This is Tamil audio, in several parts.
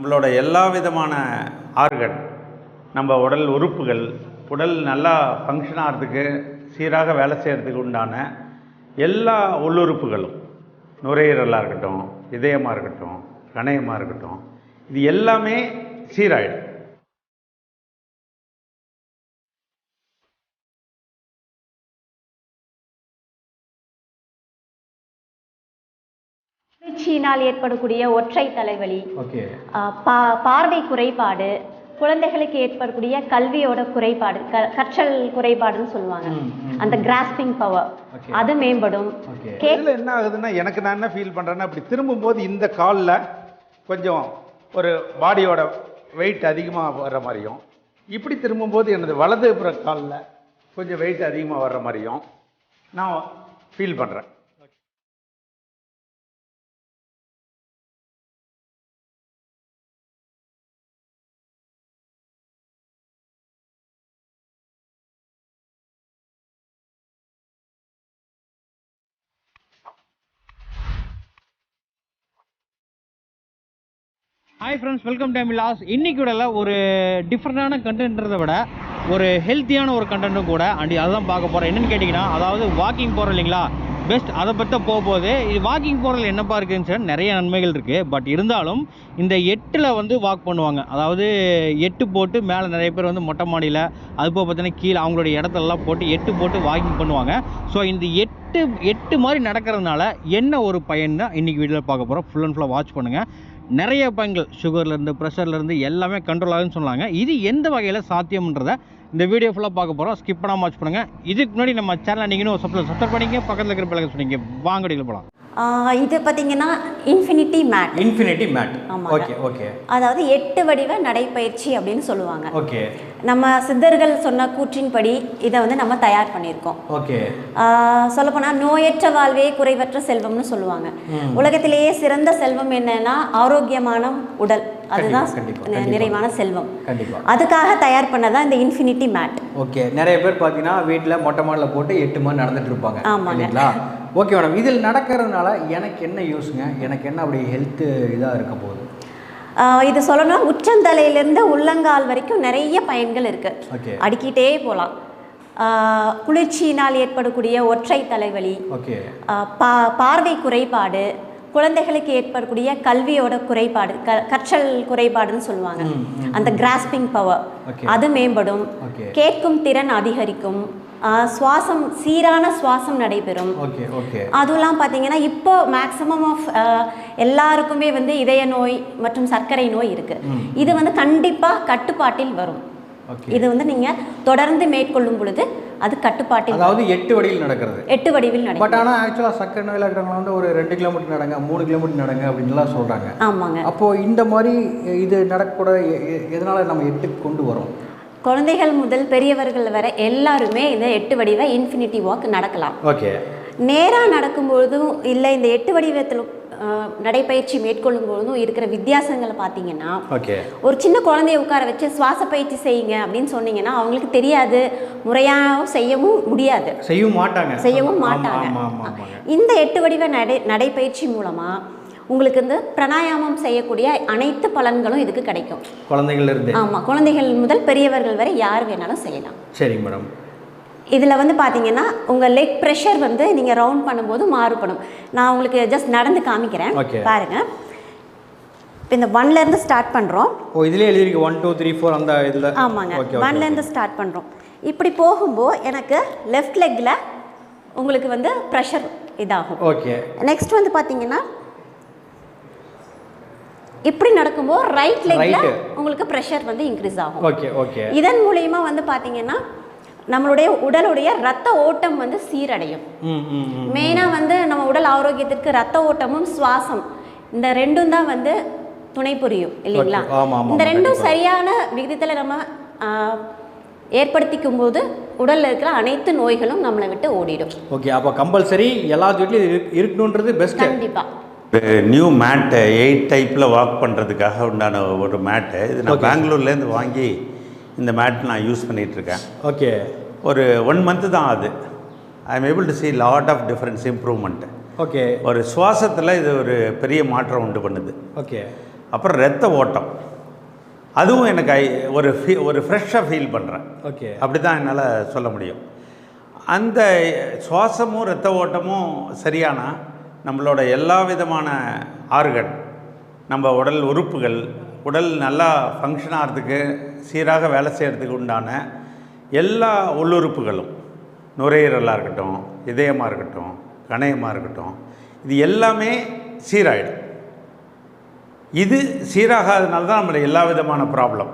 நம்மளோட எல்லா விதமான ஆர்கன், நம்ம உடல் உறுப்புகள், உடல் நல்லா ஃபங்க்ஷன் ஆகிறதுக்கு, சீராக வேலை செய்கிறதுக்கு உண்டான எல்லா உள்ளுறுப்புகளும், நுரையீரலாக இருக்கட்டும், இதயமாக இருக்கட்டும், கணையமாக இருக்கட்டும், இது எல்லாமே சீராயிடும். குளிர்ச்சியினால் ஏற்படக்கூடிய ஒற்றை தலைவலி, பார்வை குறைபாடு, குழந்தைகளுக்கு ஏற்படக்கூடிய கல்வியோட குறைபாடு, கற்றல் குறைபாடுன்னு சொல்லுவாங்க, அந்த கிராஸ்பிங் பவர் அது மேம்படும். என்ன ஆகுதுன்னா, எனக்கு நான் என்ன ஃபீல் பண்றேன்னா, அப்படி திரும்பும்போது இந்த காலில் கொஞ்சம் ஒரு பாடியோட வெயிட் அதிகமாக வர்ற மாதிரியும், இப்படி திரும்பும்போது எனது வலதுபுற காலில் கொஞ்சம் வெயிட் அதிகமாக வர்ற மாதிரியும் நான் ஃபீல் பண்ணுறேன். Hi friends, welcome to Milas. இன்றைக்கி விடல ஒரு டிஃப்ரெண்டான கண்டென்ட்றதை விட ஒரு ஹெல்த்தியான ஒரு கண்டென்ட்டும் கூட அதுதான் பார்க்க போகிறோம். என்னென்னு கேட்டிங்கன்னா, அதாவது வாக்கிங் போகிறோம் இல்லைங்களா, பெஸ்ட் அதை பற்றி போகும்போது இது வாக்கிங் போகிறதுல என்னப்பா இருக்குதுன்னு சார், நிறைய நன்மைகள் இருக்குது. பட் இருந்தாலும் இந்த 8ல் வந்து வாக் பண்ணுவாங்க. அதாவது 8 போட்டு மேலே நிறைய பேர் வந்து மொட்டை மாடியில், அதுபோக பார்த்தீங்கன்னா கீழே அவங்களுடைய இடத்தெல்லாம் போட்டு 8 போட்டு வாக்கிங் பண்ணுவாங்க. ஸோ இந்த 8 மாதிரி நடக்கிறதுனால என்ன ஒரு பயன் தான் இன்றைக்கி வீடியோவில் பார்க்க போகிறோம். ஃபுல் அண்ட் ஃபுல்லாக வாட்ச் பண்ணுங்கள். நிறைய பயன்கள், சுகர்லேருந்து ப்ரெஷர்லேருந்து எல்லாமே கண்ட்ரோல் ஆகுதுன்னு சொன்னாங்க. இது எந்த வகையில் சாத்தியம்ன்றதை இந்த வீடியோ ஃபுல்லாக பார்க்க போகிறோம். ஸ்கிப் பண்ணாமல் வாட்ச் பண்ணுங்கள். இதுக்கு முன்னாடி நம்ம சேனலை நீங்களும் சப்ஸ்கிரைப் பண்ணிங்க, பக்கத்தில் இருக்கிற பிள்ளைங்க சொன்னீங்க. வாங்க வீடியோவில் போகலாம். இது பார்த்தீங்கன்னா இன்ஃபினிட்டி மேட். ஓகே. அதாவது 8 வடிவ நடைப்பயிற்சி அப்படின்னு சொல்லுவாங்க. ஓகே. நம்ம சித்தர்கள் சொன்ன கூற்றின்படி இதை வந்து நம்ம தயார் பண்ணியிருக்கோம். ஓகே. சொல்லப்போனால் நோயற்ற வாழ்வே குறைவற்ற செல்வம்னு சொல்லுவாங்க. உலகத்திலேயே சிறந்த செல்வம் என்னன்னா ஆரோக்கியமான உடல், அதுதான் நிறைவான செல்வம். அதுக்காக தயார் பண்ணதான் இந்த இன்ஃபினிட்டி மேட். ஓகே. நிறைய பேர் பார்த்தீங்கன்னா வீட்டில் மொட்டை மாடியில் போட்டு 8 மணி நடந்துட்டு இருப்பாங்க. ஆமாங்க. ஓகே மேடம், இதில் நடக்கிறதுனால எனக்கு என்ன யூஸுங்க, எனக்கு என்ன அப்படி ஹெல்த்து இதாக இருக்க போகுது? இது சொல்லணும்னா உச்சந்தலையிலேருந்து உள்ளங்கால் வரைக்கும் நிறைய பயன்கள் இருக்குது. அடிக்கிட்டே போகலாம். குளிர்ச்சியினால் ஏற்படக்கூடிய ஒற்றை தலைவலி, பார்வை குறைபாடு, குழந்தைகளுக்கு ஏற்படக்கூடிய கல்வியோட குறைபாடு, கற்றல் குறைபாடுன்னு சொல்லுவாங்க, அந்த கிராஸ்பிங் பவர் அது மேம்படும். கேட்கும் திறன் அதிகரிக்கும். சுவாசம், சீரான சுவாசம் நடைபெறும். அதெல்லாம் பார்த்தீங்கன்னா இப்போ மேக்ஸிமம் ஆஃப் எல்லாருக்குமே வந்து இதய நோய் மற்றும் சர்க்கரை நோய் இருக்குது. இது வந்து கண்டிப்பாக கட்டுப்பாட்டில் வரும். இது வந்து நீங்கள் தொடர்ந்து மேற்கொள்ளும் பொழுது அது கட்டுப்பாட்டில், அதாவது 8 வடிவில் நடக்கிறது. 8 வடிவில் நடக்கும். பட் ஆனால் ஆக்சுவலாக சர்க்கரை நோயில் இருக்கிறவங்க வந்து ஒரு 2 கிலோமீட்டர் நடங்க, 3 கிலோமீட்டர் நடங்க அப்படின்லாம் சொல்கிறாங்க. ஆமாங்க. அப்போது இந்த மாதிரி இது நடக்கூட எதனால் நம்ம 8க்கு கொண்டு வரோம்? குழந்தைகள் முதல் பெரியவர்கள் வரை எல்லாருமே இந்த 8 வடிவ இன்ஃபினிட்டி வாக் நடக்கலாம். ஓகே. நேராக நடக்கும்பொழுதும் இல்லை இந்த 8 வடிவத்தில் நடைப்பயிற்சி மேற்கொள்ளும் பொழுதும் இருக்கிற வித்தியாசங்களை பார்த்தீங்கன்னா, ஒரு சின்ன குழந்தைய உட்கார வச்சு சுவாச பயிற்சி செய்யுங்க அப்படின்னு சொன்னீங்கன்னா அவங்களுக்கு தெரியாது, முறையாக செய்யவும் முடியாது, செய்யவும் மாட்டாங்க. இந்த 8 வடிவ நடைப்பயிற்சி மூலமாக உங்களுக்கு வந்து பிராணாயாமம் செய்யக்கூடிய அனைத்து பலன்களும் இதுக்கு கிடைக்கும். குழந்தைகள் முதல் பெரியவர்கள் வரை யார் வேணாலும் செய்யலாம். சரி மேடம். இதில் வந்து பார்த்தீங்கன்னா உங்கள் லெக் ப்ரெஷர் வந்து நீங்கள் ரவுண்ட் பண்ணும்போது மாறுபடும். நான் உங்களுக்கு ஜஸ்ட் நடந்து காமிக்கிறேன், பாருங்கள். இப்போ இந்த 1லேருந்து ஸ்டார்ட் பண்ணுறோம். இதிலே எழுதிருக்கு 1 2 3 4 அந்த இதில். ஆமாங்க. 1லேருந்து ஸ்டார்ட் பண்ணுறோம். இப்படி போகும்போது எனக்கு லெஃப்ட் லெக்கில் உங்களுக்கு வந்து ப்ரெஷர் இதாகும். ஓகே. நெக்ஸ்ட் வந்து பார்த்தீங்கன்னா இப்படி நடக்கும்போது ரைட் லெக்ல உங்களுக்கு ப்ரெஷர் வந்து இன்க்ரீஸ் ஆகும். இதன் மூலமா வந்து பார்த்தீங்கன்னா நம்மளுடைய உடலுடைய ரத்த ஓட்டம் வந்து சீரடையும். மெயினாக வந்து நம்ம உடல் ஆரோக்கியத்திற்கு ரத்த ஓட்டமும் சுவாசம் இந்த ரெண்டும் தான் வந்து துணை புரியும் இல்லைங்களா? இந்த ரெண்டும் சரியான விகிதத்தில் நம்ம ஏற்படுத்திக்கும் போது உடலில் இருக்கிற அனைத்து நோய்களும் நம்மளை விட்டு ஓடிடும். ஓகே. அப்போ கம்பல்சரி எல்லா வீட்லையும் இருக்கணுன்றது பெஸ்ட். கண்டிப்பாக. நியூ மேட்டு 8 டைப்பில் வாக் பண்ணுறதுக்காக உண்டான ஒரு மேட்டு. இது நான் பெங்களூர்லேருந்து வாங்கி இந்த மேட் நான் யூஸ் பண்ணிகிட்ருக்கேன். ஓகே. ஒரு 1 மந்த்து தான் ஆகுது. I am able to see lot of difference improvement. Okay. ஒரு சுவாசத்தில் இது ஒரு பெரிய மாற்றம் உண்டு பண்ணுது. ஓகே. அப்புறம் இரத்த ஓட்டம், அதுவும் எனக்கு ஒரு ஃப்ரெஷ்ஷாக ஃபீல் பண்ணுறேன். ஓகே, அப்படி தான் என்னால் சொல்ல முடியும். அந்த சுவாசமும் இரத்த ஓட்டமும் சரியானா நம்மளோட எல்லா விதமான ஆர்கன், நம்ம உடல் உறுப்புகள், உடல் நல்லா ஃபங்க்ஷன் ஆகிறதுக்கு, சீராக வேலை செய்கிறதுக்கு உண்டான எல்லா உள்ளுறுப்புகளும், நுரையீரலாக இருக்கட்டும், இதயமாக இருக்கட்டும், கணையமாக இருக்கட்டும், இது எல்லாமே சீராயிடும். இது சீராகாதனால தான் நம்மளோட எல்லா விதமான ப்ராப்ளம்,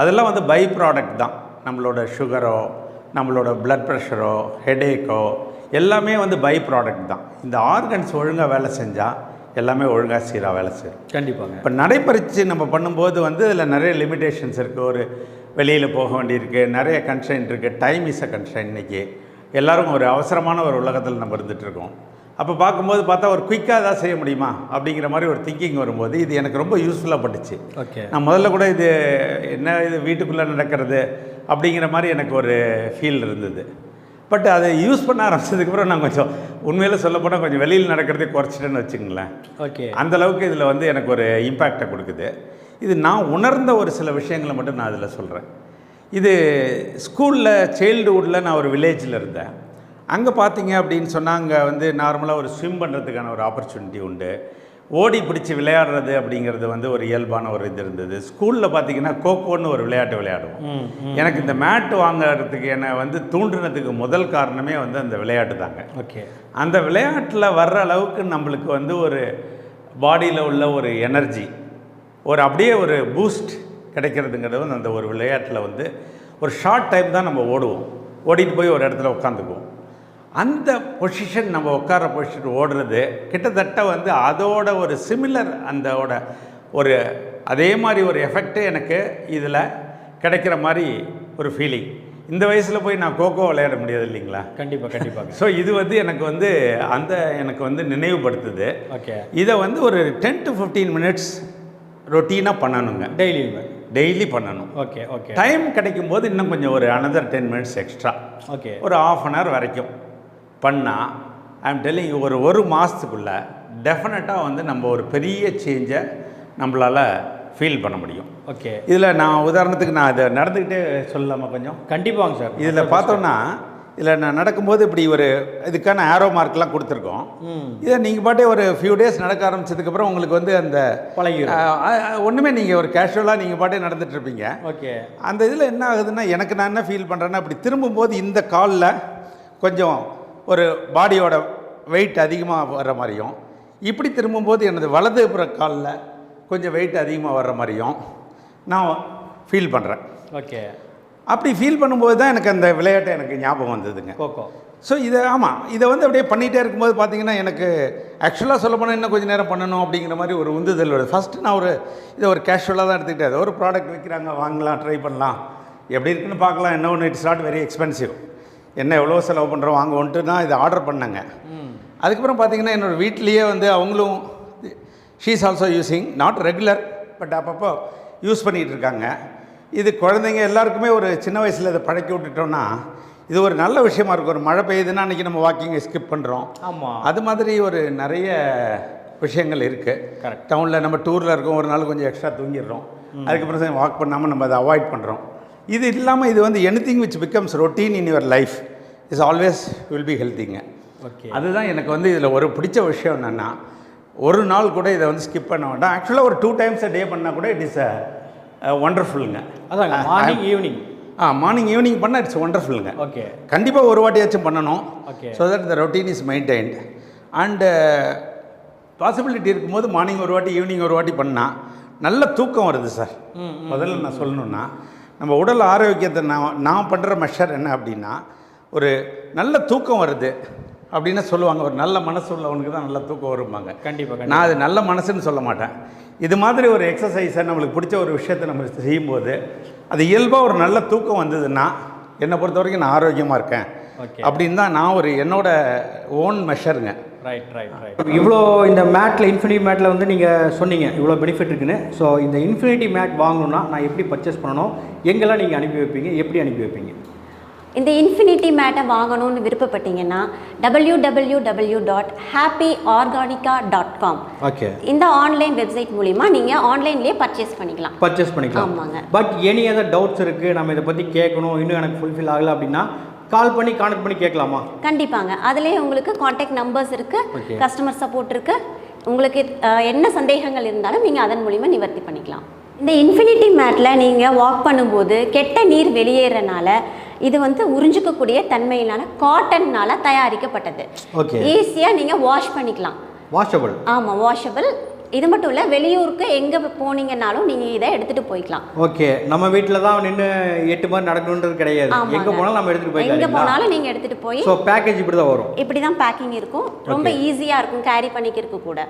அதெல்லாம் வந்து பை ப்ராடக்ட் தான். நம்மளோட சுகரோ, நம்மளோட பிளட் ப்ரெஷரோ, ஹெடேக்கோ எல்லாமே வந்து பை ப்ராடக்ட் தான். இந்த ஆர்கன்ஸ் ஒழுங்காக வேலை செஞ்சால் எல்லாமே ஒழுங்காக சீராக வேலை செய்யும். கண்டிப்பாங்க. இப்போ நடைப்பயிற்சி நம்ம பண்ணும்போது வந்து இதில் நிறைய லிமிடேஷன்ஸ் இருக்குது. ஒரு வெளியில் போக வேண்டியிருக்கு, நிறைய கன்ஸ்ட்ரெயின்ட் இருக்குது. Time is a constraint. இன்றைக்கி எல்லோரும் ஒரு அவசரமான ஒரு உலகத்தில் நம்ம இருந்துகிட்ருக்கோம். அப்போ பார்க்கும்போது பார்த்தா ஒரு குயிக்காக தான் செய்ய முடியுமா அப்படிங்கிற மாதிரி ஒரு திங்கிங் வரும்போது இது எனக்கு ரொம்ப யூஸ்ஃபுல்லாக பட்டுச்சு. ஓகே, நான் முதல்ல கூட இது என்ன, இது வீட்டுக்குள்ளே நடக்கிறது அப்படிங்கிற மாதிரி எனக்கு ஒரு ஃபீல் இருந்தது. பட் அதை யூஸ் பண்ண ஆரம்பிச்சதுக்கப்புறம் நான் கொஞ்சம் உண்மையில் சொல்லப்போனால் கொஞ்சம் வெளியில் நடக்கிறதே குறைச்சிட்டேன்னு வச்சுங்களேன். ஓகே, அந்தளவுக்கு இதில் வந்து எனக்கு ஒரு இம்பேக்டை கொடுக்குது. இது நான் உணர்ந்த ஒரு சில விஷயங்களை மட்டும் நான் இதில் சொல்கிறேன். இது ஸ்கூலில் சைல்டுஹுட்டில் நான் ஒரு வில்லேஜில் இருந்தேன். அங்கே பார்த்தீங்க அப்படின்னு சொன்னால் அங்கே வந்து நார்மலாக ஒரு ஸ்விம் பண்ணுறதுக்கான ஒரு ஆப்பர்ச்சுனிட்டி உண்டு. ஓடி பிடிச்சி விளையாடுறது அப்படிங்கிறது வந்து ஒரு இயல்பான ஒரு இது இருந்தது. ஸ்கூலில் பார்த்தீங்கன்னா கோகோன்னு ஒரு விளையாட்டு விளையாடுவோம். எனக்கு இந்த மேட்டு வாங்கிறதுக்கு என்னை வந்து தூண்டுனதுக்கு முதல் காரணமே வந்து அந்த விளையாட்டு தாங்க. ஓகே, அந்த விளையாட்டில் வர்ற அளவுக்கு நம்மளுக்கு வந்து ஒரு பாடியில் உள்ள ஒரு எனர்ஜி, ஒரு அப்படியே ஒரு பூஸ்ட் கிடைக்கிறதுங்கிறது வந்து அந்த ஒரு விளையாட்டில் வந்து ஒரு ஷார்ட் டைம் தான் நம்ம ஓடுவோம். ஓடிட்டு போய் ஒரு இடத்துல உட்காந்துக்குவோம். அந்த பொசிஷன், நம்ம உட்கார பொசிஷன் ஓடுறது கிட்டத்தட்ட வந்து அதோட ஒரு சிமிலர், அந்தோட ஒரு அதே மாதிரி ஒரு எஃபெக்ட்டு எனக்கு இதில் கிடைக்கிற மாதிரி ஒரு ஃபீலிங். இந்த வயசில் போய் நான் கோகோ விளையாட முடியாது இல்லைங்களா? கண்டிப்பாக கண்டிப்பாக. ஸோ இது வந்து எனக்கு வந்து எனக்கு வந்து நினைவுபடுத்துது. ஓகே, இதை வந்து ஒரு 10 to 15 minutes ரொட்டீனாக பண்ணணுங்க. டெய்லி பண்ணணும். Okay okay. டைம் கிடைக்கும் போது இன்னும் கொஞ்சம் ஒரு another 10 minutes எக்ஸ்ட்ரா, ஓகே, ஒரு ½ an hour வரைக்கும் பண்ணால் ஐம் டெல்லிங் ஒரு மாதத்துக்குள்ளே டெஃபினட்டாக வந்து நம்ம ஒரு பெரிய சேஞ்சை நம்மளால் ஃபீல் பண்ண முடியும். ஓகே, இதில் நான் உதாரணத்துக்கு நான் இதை நடந்துக்கிட்டே சொல்லலாமா கொஞ்சம்? கண்டிப்பாங்க சார். இதில் பார்த்தோன்னா இதில் நான் நடக்கும்போது இப்படி ஒரு இதுக்கான ஆரோ மார்க்லாம் கொடுத்துருக்கோம். இதை நீங்கள் பாட்டே ஒரு ஃபியூ டேஸ் நடக்க ஆரம்பிச்சதுக்கப்புறம் உங்களுக்கு வந்து அந்த பழகி ஒன்றுமே நீங்கள் ஒரு கேஷுவலாக நீங்கள் பாட்டே நடந்துகிட்ருப்பீங்க. ஓகே, அந்த இதில் என்ன ஆகுதுன்னா, எனக்கு நான் என்ன ஃபீல் பண்ணுறேன்னா, அப்படி திரும்பும்போது இந்த காலில் கொஞ்சம் ஒரு பாடியோட வெயிட் அதிகமாக வர்ற மாதிரியும், இப்படி திரும்பும்போது எனது வலது புற காலில் கொஞ்சம் வெயிட் அதிகமாக வர்ற மாதிரியும் நான் ஃபீல் பண்ணுறேன். ஓகே, அப்படி ஃபீல் பண்ணும்போது தான் எனக்கு அந்த விளையாட்டை எனக்கு ஞாபகம் வந்ததுங்க. கோகோ. ஸோ இதை வந்து அப்படியே பண்ணிகிட்டே இருக்கும்போது பார்த்தீங்கன்னா, எனக்கு ஆக்சுவலாக சொல்ல போனால் இன்னும் கொஞ்சம் நேரம் பண்ணணும் அப்படிங்கிற மாதிரி ஒரு உந்துதல் வருது. ஃபஸ்ட்டு நான் இதை ஒரு கேஷுவலாக தான் எடுத்துக்கிட்டேன். ஒரு ப்ராடக்ட் விற்கிறாங்க, வாங்கலாம், ட்ரை பண்ணலாம், எப்படி இருக்குன்னு பார்க்கலாம். என்ன ஒன்று, இட்ஸ் நாட் வெரி எக்ஸ்பென்சிவ், என்ன எவ்வளோ செலவு பண்ணுறோம் வாங்குவோன்ட்டு நான் இதை ஆர்டர் பண்ணேங்க. அதுக்கப்புறம் பார்த்தீங்கன்னா என்னோடய வீட்லேயே வந்து அவங்களும் she is also using, not regular but அப்பப்போ யூஸ் பண்ணிகிட்டு இருக்காங்க. இது குழந்தைங்க எல்லாருக்குமே ஒரு சின்ன வயசில் இதை பழக்கி விட்டுட்டோன்னா இது ஒரு நல்ல விஷயமா இருக்கும். ஒரு மழை பெய்யுதுன்னா அன்றைக்கி நம்ம வாக்கிங்கை ஸ்கிப் பண்ணுறோம். ஆமாம், அது மாதிரி ஒரு நிறைய விஷயங்கள் இருக்குது. கரெக்ட். டவுனில் நம்ம டூரில் இருக்கோம், ஒரு நாள் கொஞ்சம் எக்ஸ்ட்ரா தூங்கிடுறோம், அதுக்கப்புறம் வாக் பண்ணாமல் நம்ம அதை அவாய்ட் பண்ணுறோம். இது இல்லாமல் இது வந்து anything which becomes routine in your life is always will be ஹெல்த்திங்க. ஓகே, அதுதான் எனக்கு வந்து இதில் ஒரு பிடிச்ச விஷயம் என்னென்னா, ஒரு நாள் கூட இதை வந்து ஸ்கிப் பண்ண வேண்டாம். ஆக்சுவலாக ஒரு 2 times a day பண்ணால் கூட இட் இஸ் ஒண்டர்ஃபுல்லுங்க. அதாங்க, மார்னிங் ஈவினிங். மார்னிங் ஈவினிங் பண்ணால் இட்ஸ் ஒண்டர்ஃபுல்லுங்க. ஓகே, கண்டிப்பாக ஒரு வாட்டியாச்சும் பண்ணணும். Okay, so that the routine is maintained. And possibility இருக்கும்போது மார்னிங் ஒரு வாட்டி, ஈவினிங் ஒரு வாட்டி பண்ணால் நல்ல தூக்கம் வருது சார். முதல்ல நான் சொல்லணுன்னா, நம்ம உடல் ஆரோக்கியத்தை நான் பண்ணுற மெஷர் என்ன அப்படின்னா, ஒரு நல்ல தூக்கம் வருது அப்படின்னு சொல்லுவாங்க. ஒரு நல்ல மனசு உள்ளவனுக்கு தான் நல்ல தூக்கம் வருவாங்க. கண்டிப்பாக. நான் அது நல்ல மனசுன்னு சொல்ல மாட்டேன். இது மாதிரி ஒரு எக்ஸசைஸை நம்மளுக்கு பிடிச்ச ஒரு விஷயத்தை நம்ம செய்யும்போது அது இயல்பாக ஒரு நல்ல தூக்கம் வந்ததுன்னா என்னை பொறுத்த வரைக்கும் நான் ஆரோக்கியமாக இருக்கேன் அப்படின்னு தான் நான் என்னோட ஓன் மெஷருங்க. ரைட். இவ்வளோ இந்த மேட்டில், இன்ஃபினிட்டி மேட்டில் வந்து நீங்கள் சொன்னீங்க இவ்வளோ பெனிஃபிட் இருக்குன்னு. ஸோ இந்த இன்ஃபினிட்டி மேட் வாங்கணுன்னா நான் எப்படி பர்ச்சேஸ் பண்ணணும், எங்கெல்லாம் நீங்கள் அனுப்பி வைப்பீங்க, எப்படி அனுப்பி வைப்பீங்க? இந்த இன்ஃபினிட்டி மேட்டை வாங்கணும்னு விருப்பப்பட்டீங்கன்னா www.happyorganica.com ஓகே இந்த ஆன்லைன் வெப்சைட் மூலிமா நீங்கள் ஆன்லைன்லேயே பர்ச்சேஸ் பண்ணிக்கலாம். ஆமாங்க. பட் எனி அதர் டவுட்ஸ் இருக்குது, நம்ம இதை பற்றி கேட்கணும், இன்னும் எனக்கு ஃபுல்ஃபில் ஆகலை அப்படின்னா கால் பண்ணி கான்டெக்ட் பண்ணி கேட்கலாமா? கண்டிப்பாங்க. அதுலேயே உங்களுக்கு கான்டாக்ட் நம்பர்ஸ் இருக்குது, கஸ்டமர் சப்போர்ட் இருக்குது. உங்களுக்கு என்ன சந்தேகங்கள் இருந்தாலும் நீங்கள் அதன் மூலிமா நிவர்த்தி பண்ணிக்கலாம். இந்த இன்ஃபினிட்டி மேட்டில் நீங்கள் வாக் பண்ணும்போது கெட்ட நீர் வெளியேறனால இது வந்து உறிஞ்சிக்கக்கூடிய தன்மையிலான காட்டன்னால் தயாரிக்கப்பட்டது. ஈஸியாக நீங்கள் வாஷ் பண்ணிக்கலாம். வாஷபிள். ஆமாம், வாஷபிள். இது மட்டும் இல்லை, வெளியூருக்கு எங்கே போனீங்கன்னாலும் நீங்கள் இதை எடுத்துகிட்டு போய்க்கலாம். ஓகே, நம்ம வீட்டில் தான் நின்று 8 மணி நடக்கணுன்றது கிடையாது. எங்கே போனாலும் நம்ம எடுத்துகிட்டு போய்க்கலாம். எங்கே போனாலும் நீங்கள் எடுத்துகிட்டு போய் ஸோ பேக்கேஜ் இப்படி தான் வரும். இப்படி தான் பேக்கிங் இருக்கும். ரொம்ப ஈஸியாக இருக்கும், கேரி பண்ணிக்கிறதுக்கு கூட.